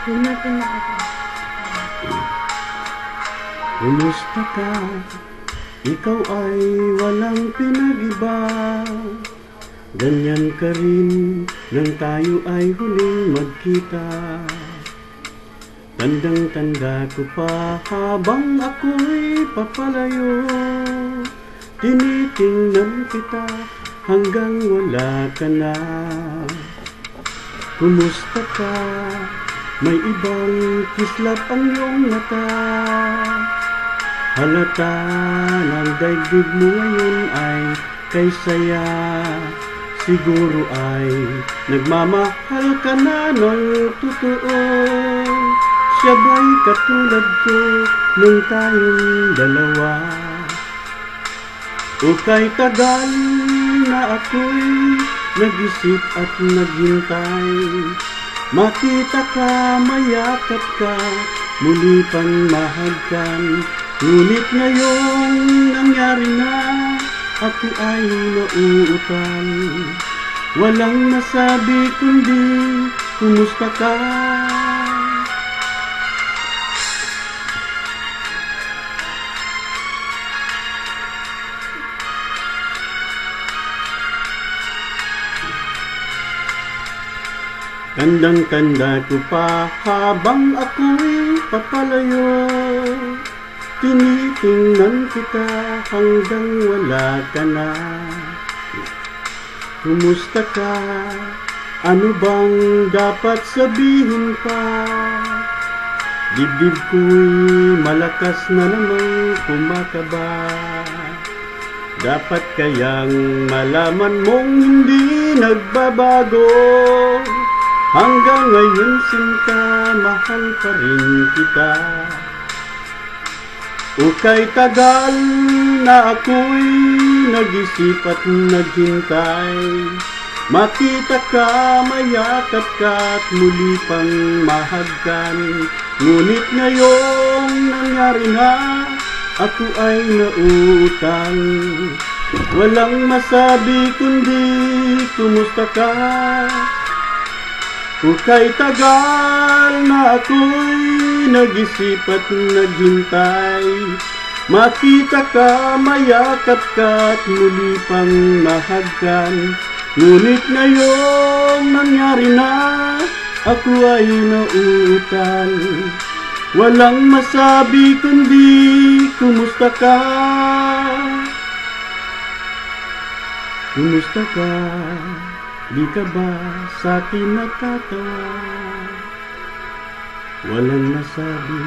Huwag natin makita. Kumusta ka? Ikaw ay walang pinag-iba. Ganyan ka rin nang tayo ay huling magkita. Tandang-tanda ko pa habang ako'y papalayo. Tinitingnan kita hanggang wala ka na. Kumusta ka? May ibang kislap ang iyong mata. Halata ng daigdig mo ngayon ay kay saya. Siguro ay nagmamahal ka na ng totoo. Siya ba'y katulad ko nung tayong dalawa? O kay tagal na ako'y nag-isip at naghintay. Makita ka, mayakap ka, muli pang mahagkan. Ngunit ngayong nangyari na, ako ay nauutal. Walang nasabi kundi, kumusta ka? Tandang-tanda ko pa habang ako'y papalayo. Tinitingnan kita hanggang wala ka na. Kumusta ka? Ano bang dapat sabihin pa? Dibdib ko'y malakas na namang kumakaba. Dapat kayang malaman mong hindi nagbabago. Hanggang ngayon sinta, mahal pa rin kita. O kay tagal na ako'y nag-isip at naghintay. Makita ka, mayakap ka at muli pang mahagkan. Ngunit ngayong nangyari na, ako ay nauutang. Walang masabi kundi, kumusta ka? O kay tagal na ako'y nag-isip at naghintay. Makita ka, mayakap ka at muli pang mahagkan. Ngunit ngayong nangyari na, ako ay nauutal. Walang masabi kundi, kumusta ka? Kumusta ka? Di ka ba sa akin natatawa? Walang nasabi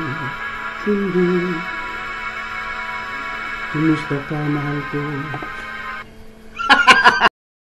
kundi, kumusta ka, mahal ko?